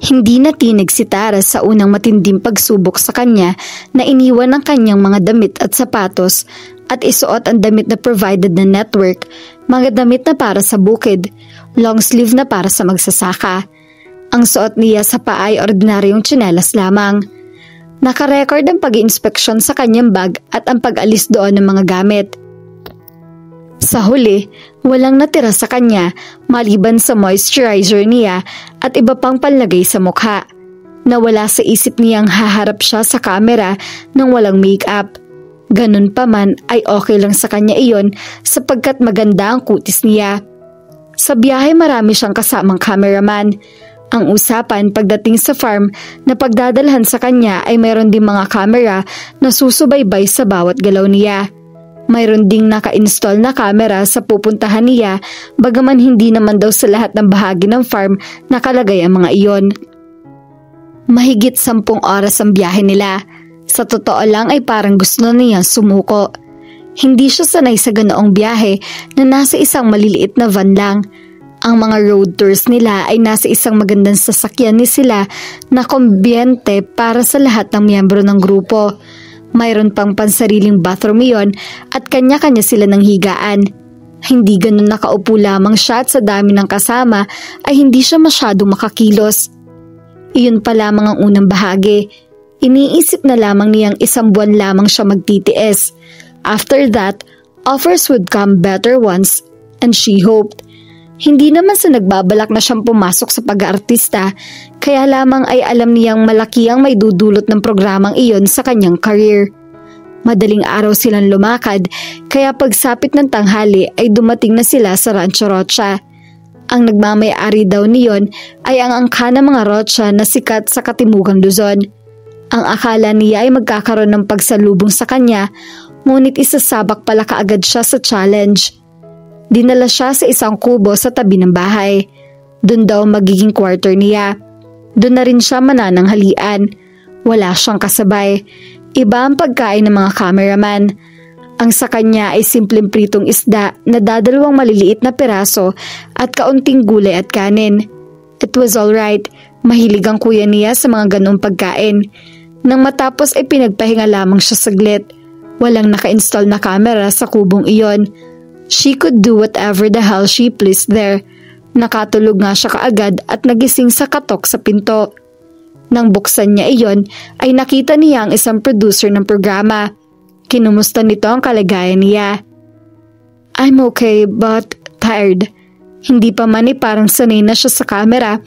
Hindi natinig si Tara sa unang matinding pagsubok sa kanya na iniwan ang kanyang mga damit at sapatos at isuot ang damit na provided na network, mga damit na para sa bukid, long sleeve na para sa magsasaka. Ang suot niya sa paa ay ordinaryong tsinelas lamang. Nakarecord ang pag-inspeksyon sa kanyang bag at ang pag-alis doon ng mga gamit. Sa huli, walang natira sa kanya maliban sa moisturizer niya at iba pang panlagay sa mukha. Nawala sa isip niyang haharap siya sa kamera nang walang make-up. Ganun pa man ay okay lang sa kanya iyon sapagkat maganda ang kutis niya. Sa biyahe marami siyang kasamang cameraman. Ang usapan pagdating sa farm na pagdadalhan sa kanya ay mayroon din mga camera na susubaybay sa bawat galaw niya. Mayroon ding naka-install na camera sa pupuntahan niya bagaman hindi naman daw sa lahat ng bahagi ng farm nakalagay ang mga iyon. Mahigit 10 oras ang biyahe nila. Sa totoo lang ay parang gusto na niyang sumuko. Hindi siya sanay sa ganoong biyahe na nasa isang maliliit na van lang. Ang mga road tours nila ay nasa isang magandang sasakyan ni sila na kumbiyente para sa lahat ng miyembro ng grupo. Mayroon pang pansariling bathroom iyon at kanya-kanya sila ng higaan. Hindi ganun nakaupo lamang siya at sa dami ng kasama ay hindi siya masyadong makakilos. Iyon pa lamang ang unang bahagi. Iniisip na lamang niyang 1 buwan lamang siya magtitiis. After that, offers would come better ones and she hoped. Hindi naman sa nagbabalak na siyang pumasok sa pag-aartista, kaya lamang ay alam niyang malaki ang may dudulot ng programang iyon sa kanyang career. Madaling araw silang lumakad, kaya pagsapit ng tanghali ay dumating na sila sa Rancho Rocha. Ang nagmamay-ari daw niyon ay ang angka ng mga Rocha na sikat sa Katimugang Luzon. Ang akala niya ay magkakaroon ng pagsalubong sa kanya, ngunit isasabak pala kaagad siya sa challenge. Dinala siya sa isang kubo sa tabi ng bahay. Doon daw magiging quarter niya. Doon na rin siya manananghalian. Wala siyang kasabay. Iba ang pagkain ng mga cameraman. Ang sa kanya ay simpleng pritong isda na dadalawang maliliit na piraso at kaunting gulay at kanin. It was alright. Mahilig ang kuya niya sa mga ganong pagkain. Nang matapos ay pinagpahinga lamang siya saglit. Walang naka-install na camera sa kubong iyon. She could do whatever the hell she pleased there. Nakatulog nga siya kaagad at nagising sa katok sa pinto. Nang buksan niya iyon ay nakita niya ang isang producer ng programa. Kinumusta nito ang kalagayan niya. I'm okay but tired. Hindi pa man parang sanay na siya sa camera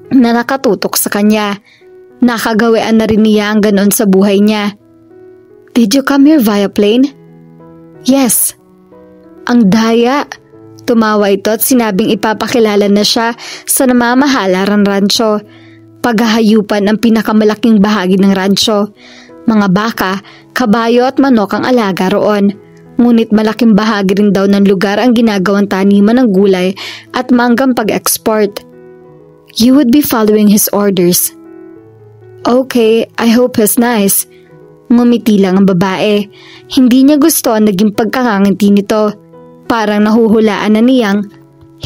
na nakatutok sa kanya. Nakagawian na rin niya ang ganon sa buhay niya. Did you come here via plane? Yes. Ang daya. Tumawa ito at sinabing ipapakilala na siya sa namamahalarang rancho. Paghahayupan ang pinakamalaking bahagi ng rancho. Mga baka, kabayo at manok ang alaga roon. Ngunit malaking bahagi rin daw ng lugar ang ginagawang taniman ng gulay at manggang pag-export. You would be following his orders. Okay, I hope he's nice. Ngumiti lang ang babae. Hindi niya gusto ang naging pagkakangiti nito. Parang nahuhulaan na niyang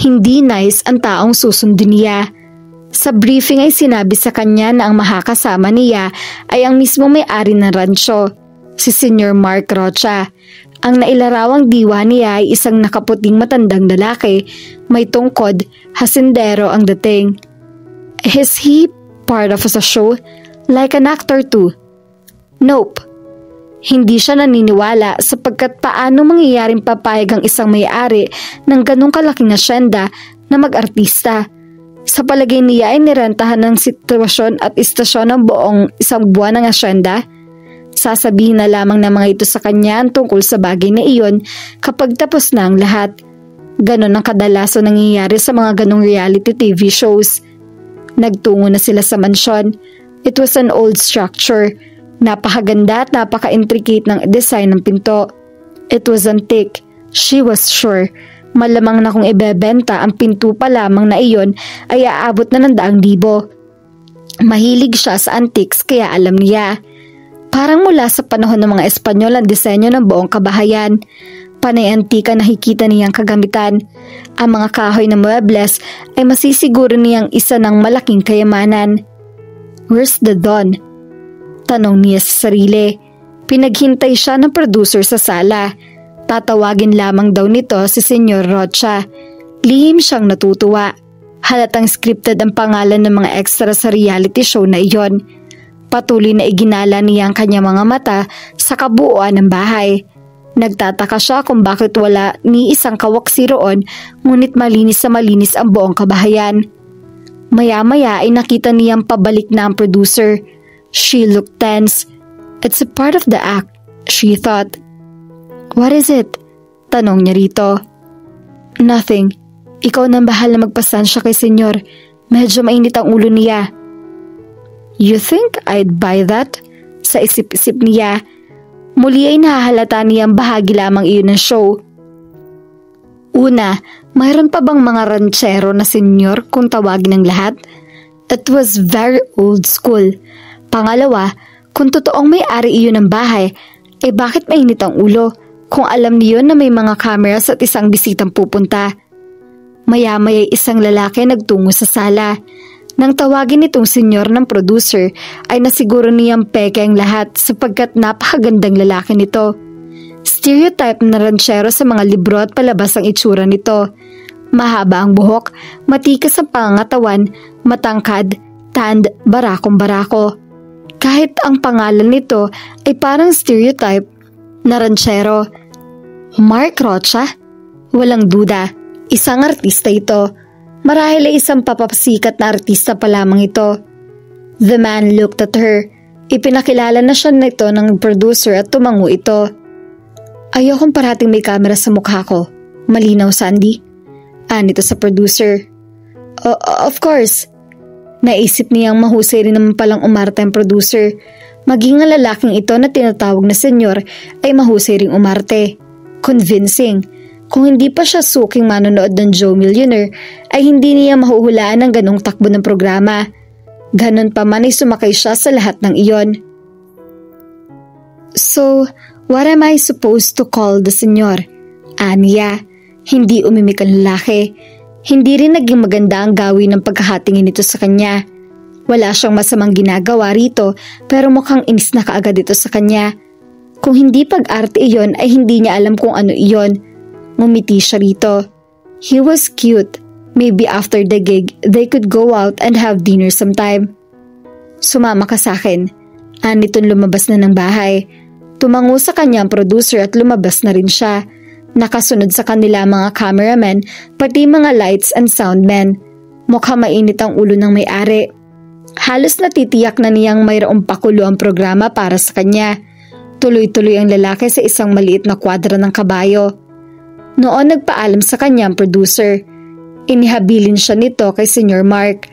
hindi nice ang taong susundin niya. Sa briefing ay sinabi sa kanya na ang makakasama niya ay ang mismo may-ari ng rancho, si Senior Mark Rocha. Ang nailarawang diwa niya ay isang nakaputing matandang lalaki, may tungkod, hasindero ang dating. Is he part of a show? Like an actor too? Nope. Hindi siya naniniwala sapagkat paano mangyayaring papayag ang isang may-ari ng ganong kalaking asyenda na mag-artista. Sa palagay niya ay nirentahan ng sitwasyon at istasyon ng buong 1 buwan ng asyenda. Sasabihin na lamang ng mga ito sa kanya ang tungkol sa bagay na iyon kapag tapos na ang lahat. Ganon ang kadalasan nangyayari sa mga ganong reality TV shows. Nagtungo na sila sa mansyon. It was an old structure. Napakaganda at napaka-intricate ng design ng pinto. It was antique. She was sure. Malamang na kung ibebenta ang pinto pa lamang na iyon ay aabot na ng 100,000. Mahilig siya sa antiques kaya alam niya. Parang mula sa panahon ng mga Espanyol ang disenyo ng buong kabahayan. Panay antika nakikita niyang kagamitan. Ang mga kahoy na muebles ay masisiguro niyang isa ng malaking kayamanan. Where's the Don? Tanong niya sa sarili. Pinaghintay siya ng producer sa sala. Tatawagin lamang daw nito si Senyor Rocha. Lihim siyang natutuwa. Halatang scripted ang pangalan ng mga extra sa reality show na iyon. Patuloy na iginala niya ang kanyang mga mata sa kabuuan ng bahay. Nagtataka siya kung bakit wala ni isang kawaksi roon, ngunit malinis sa malinis ang buong kabahayan. Maya-maya ay nakita niyang pabalik na ang producer. She looked tense. It's a part of the act, she thought. What is it? Tanong niya rito. Nothing. Ikaw nang bahala magpasansya kay senyor. Medyo mainit ang ulo niya. You think I'd buy that? Sa isip-isip niya. Muli ay nahahalata niyang bahagi lamang iyon ng show. Una, mayroon pa bang mga ranchero na senyor kung tawagin ng lahat? It was very old school. Pangalawa, kung totoong may-ari iyon ng bahay, bakit mainit ang ulo kung alam niyo na may mga cameras at isang bisitang pupunta? Maya-maya isang lalaki nagtungo sa sala. Nang tawagin itong senyor ng producer ay nasiguro niyang peke ang lahat sapagkat napakagandang lalaki nito. Stereotype na ranchero sa mga libro at palabas ang itsura nito. Mahaba ang buhok, matikas ang pangangatawan, matangkad, tanned, barakong-barako. Kahit ang pangalan nito ay parang stereotype na ranchero. Mark Rocha? Walang duda, isang artista ito. Marahil ay isang papasikat na artista pa lamang ito. The man looked at her. Ipinakilala na siya nito ng producer at tumango ito. Ayokong parating may camera sa mukha ko. Malinaw, Sandy? Nito sa producer. Of course. Naisip niyang mahusay rin naman palang umarte ang producer. Maging ang lalaking ito na tinatawag na senyor ay mahusay ring umarte. Convincing. Kung hindi pa siya suking manonood ng Joe Millionaire, ay hindi niya mahuhulaan ang ganong takbo ng programa. Ganon pa man ay sumakay siya sa lahat ng iyon. So, what am I supposed to call the senyor? Aniya, hindi umimik ang lalaki. Hindi rin naging maganda ang gawin ng pagkahatingin nito sa kanya. Wala siyang masamang ginagawa rito pero mukhang inis na kaagad ito sa kanya. Kung hindi pag-arte iyon ay hindi niya alam kung ano iyon. Ngumiti siya rito. He was cute. Maybe after the gig, they could go out and have dinner sometime. Sumama ka sa akin. Anitong lumabas na ng bahay. Tumango sa kanya ang producer at lumabas na rin siya. Nakasunod sa kanila mga cameramen, pati mga lights and soundmen. Mukhang mainit ang ulo ng may-ari. Halos natitiyak na niyang mayroong pakulo ang programa para sa kanya. Tuloy-tuloy ang lalaki sa isang maliit na kwadra ng kabayo. Noon nagpaalam sa kanya ang producer. Inihabilin siya nito kay Senyor Mark.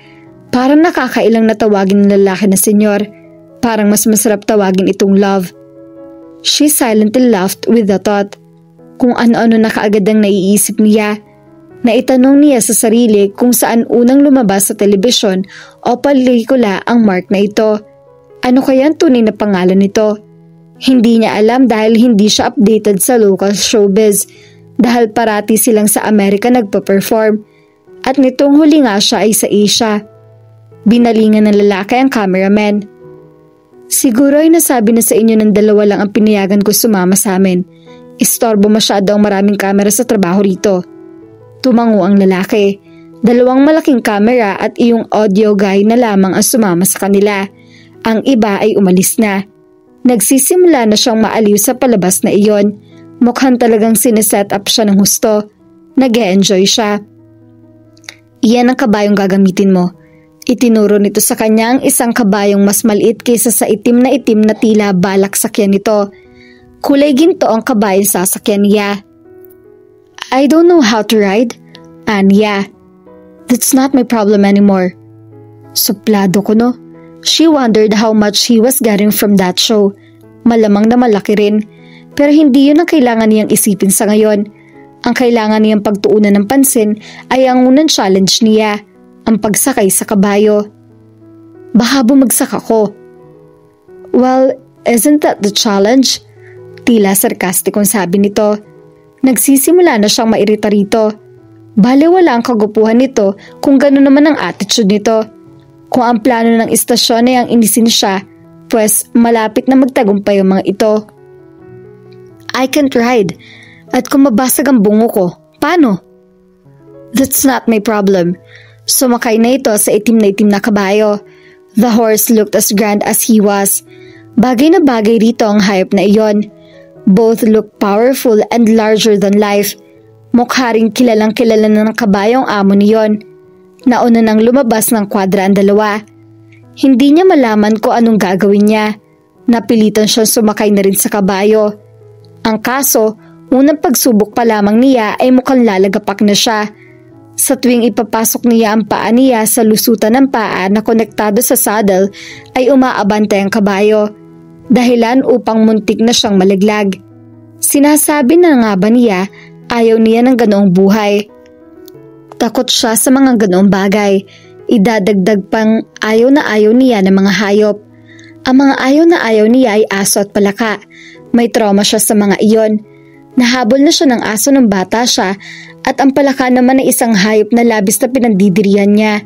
Parang nakakailang natawagin ng lalaki na senyor. Parang mas masarap tawagin itong love. She silently laughed with the thought. Kung ano-ano na kaagad ang naiisip niya. Naitanong niya sa sarili kung saan unang lumabas sa telebisyon o pelikula ang Mark na ito. Ano kaya ang tunay na pangalan nito? Hindi niya alam dahil hindi siya updated sa local showbiz. Dahil parati silang sa Amerika nagpa-perform at nitong huli nga siya ay sa Asia. Binalingan ng lalaki ang cameraman. Siguro ay nasabi na sa inyo ng dalawa lang ang pinayagan ko sumama sa amin. Istorbo masyado ang maraming kamera sa trabaho rito. Tumango ang lalaki. 2 malaking kamera at iyong audio guy na lamang ang sumama sa kanila. Ang iba ay umalis na. Nagsisimula na siyang maaliw sa palabas na iyon. Mukhang talagang sineset up siya ng husto. Nag-e-enjoy siya. Iyan ang kabayong gagamitin mo. Itinuro nito sa kanya ang isang kabayong mas maliit kaysa sa itim na tila balak sakyan nito. Kulay ginto ang kabayong sasakyan niya. I don't know how to ride. Anya. That's not my problem anymore. Suplado ko no. She wondered how much he was getting from that show. Malamang na malaki rin. Pero hindi yun ang kailangan niyang isipin sa ngayon. Ang kailangan niyang pagtuunan ng pansin ay ang unang challenge niya, ang pagsakay sa kabayo. Baka bumagsak ako. Well, isn't that the challenge? Tila sarkastikong sabi nito. Nagsisimula na siyang mairita rito. Balewala ang kagupuhan nito kung gano'n naman ang attitude nito. Kung ang plano ng istasyon ay ang inisin siya, pues malapit na magtagumpay ang mga ito. I can't ride. At kung mabasag ang bungo ko, paano? That's not my problem. Sumakay na ito sa itim na kabayo. The horse looked as grand as he was. Bagay na bagay rito ang hayop na iyon. Both looked powerful and larger than life. Mukha ring kilalang kilala na ng kabayong amo niyon. Nauna nang lumabas ng kwadra ang dalawa. Hindi niya malaman kung anong gagawin niya. Napilitan siyang sumakay na rin sa kabayo. Ang kaso, unang pagsubok pa lamang niya ay mukhang lalagapak na siya. Sa tuwing ipapasok niya ang paa niya sa lusutan ng paa na konektado sa saddle ay umaabante ang kabayo. Dahilan upang muntik na siyang malaglag. Sinasabi na nga ba niya ayaw niya ng ganoong buhay. Takot siya sa mga ganoong bagay. Idadagdag pang ayaw na ayaw niya ng mga hayop. Ang mga ayaw niya ay aso at palaka. May trauma siya sa mga iyon. Nahabol na siya ng aso ng bata siya at ang palaka naman ay isang hayop na labis na pinandidirihan niya.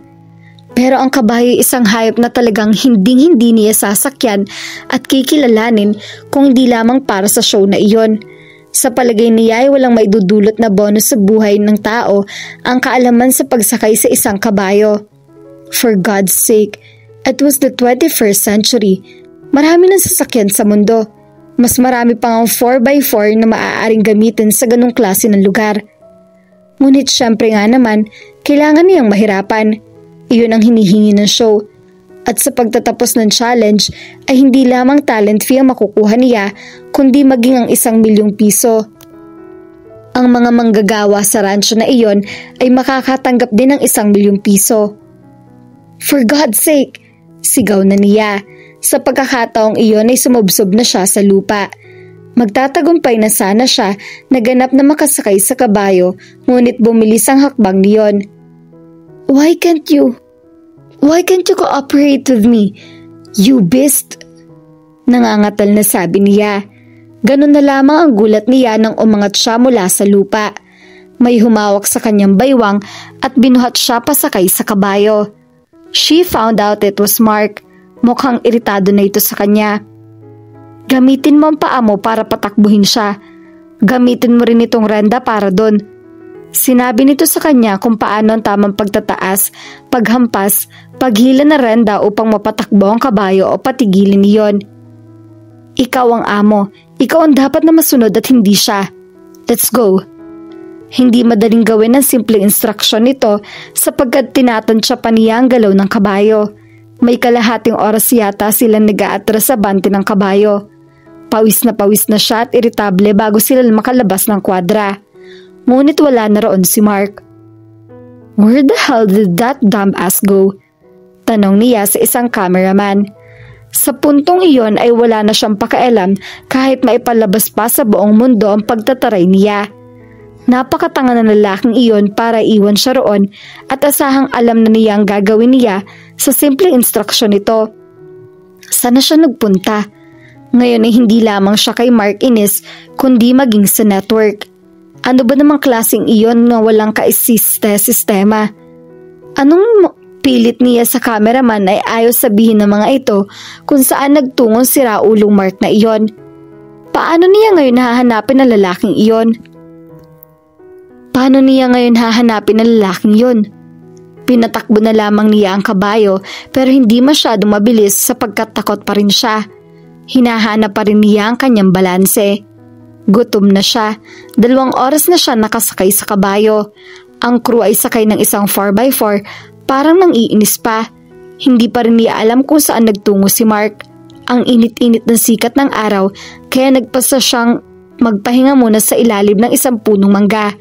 Pero ang kabayo ay isang hayop na talagang hinding-hindi niya sasakyan at kikilalanin kung hindi lamang para sa show na iyon. Sa palagay niya ay walang maidudulot na bonus sa buhay ng tao ang kaalaman sa pagsakay sa isang kabayo. For God's sake, it was the 21st century. Marami ng sasakyan sa mundo. Mas marami pang ang 4x4 na maaaring gamitin sa ganong klase ng lugar. Ngunit syempre nga naman, kailangan niyang mahirapan. Iyon ang hinihingi ng show. At sa pagtatapos ng challenge ay hindi lamang talent fee ang makukuha niya, kundi maging ang 1,000,000 piso. Ang mga manggagawa sa rancho na iyon ay makakatanggap din ng 1,000,000 piso. For God's sake! Sigaw na niya. Sa pagkakataong iyon ay sumubsob na siya sa lupa. Magtatagumpay na sana siya na ganap na makasakay sa kabayo, ngunit bumilis ang hakbang niyon. Why can't you cooperate with me? You beast! Nangangatal na sabi niya. Ganun na lamang ang gulat niya nang umangat siya mula sa lupa. May humawak sa kanyang baywang at binuhat siya pasakay sa kabayo. She found out it was Mark. Mukhang iritado na ito sa kanya. Gamitin mo ang paa mo para patakbuhin siya. Gamitin mo rin itong renda para doon. Sinabi nito sa kanya kung paano ang tamang pagtataas, paghampas, paghila na renda upang mapatakbo ang kabayo o patigilin niyon. Ikaw ang amo. Ikaw ang dapat na masunod at hindi siya. Let's go. Hindi madaling gawin ang simpleng instruksyon nito sapagkat tinatansya pa niya ang galaw ng kabayo. May kalahating oras yata silang nag-aatras sa bante ng kabayo. Pawis na siya at iritable bago sila makalabas ng kwadra. Ngunit wala na roon si Mark. Where the hell did that dumb ass go? Tanong niya sa isang cameraman. Sa puntong iyon ay wala na siyang pakialam kahit maipalabas pa sa buong mundo ang pagtataray niya. Napakatanga na lalaking iyon para iwan siya roon at asahang alam na niya ang gagawin niya sa simpleng instruksyon nito. Sana siya nagpunta? Ngayon ay hindi lamang siya kay Mark inis kundi maging sa network. Ano ba namang klaseng iyon na walang kaisiste-sistema? Anong pilit niya sa cameraman ay ayaw sabihin ng mga ito kung saan nagtungo si Raulong Mark na iyon? Paano niya ngayon hahanapin ang lalaking iyon? Paano niya ngayon hahanapin ang lalaking yun? Pinatakbo na lamang niya ang kabayo pero hindi masyadong mabilis sapagkat takot pa rin siya. Hinahanap pa rin niya ang kanyang balanse. Gutom na siya. 2 oras na siya nakasakay sa kabayo. Ang crew ay sakay ng isang 4x4, parang nang-iinis pa. Hindi pa rin niya alam kung saan nagtungo si Mark. Ang init-init ng sikat ng araw kaya nagpasa siyang magpahinga muna sa ilalim ng isang punong mangga.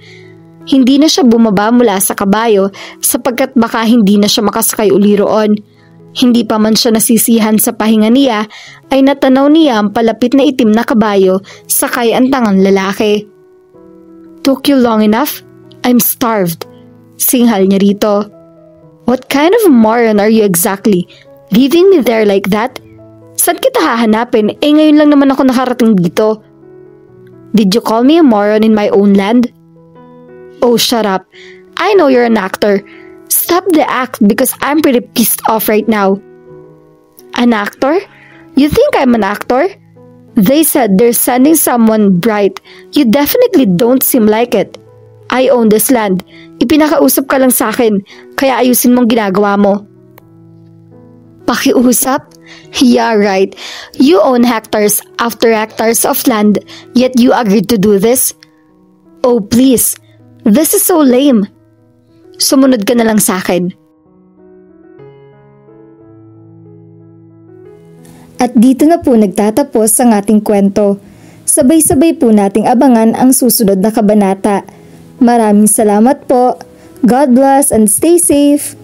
Hindi na siya bumaba mula sa kabayo sapagkat baka hindi na siya makasakay uli roon. Hindi pa man siya nasisihan sa pahinga niya ay natanaw niya ang palapit na itim na kabayo sakay ang tangang lalaki. Took you long enough? I'm starved. Singhal niya rito. What kind of a moron are you exactly? Leaving me there like that? Saan kita hahanapin? Ngayon lang naman ako nakarating dito. Did you call me a moron in my own land? Oh, shut up. I know you're an actor. Stop the act because I'm pretty pissed off right now. An actor? You think I'm an actor? They said they're sending someone bright. You definitely don't seem like it. I own this land. Ipinakausap ka lang sa akin, kaya ayusin mong ginagawa mo. Pakiusap? Yeah, right. You own hectares after hectares of land, yet you agreed to do this? Oh, please. This is so lame. Sumunod ka na lang sa akin. At dito na po nagtatapos ang ating kwento. Sabay-sabay po nating abangan ang susunod na kabanata. Maraming salamat po. God bless and stay safe.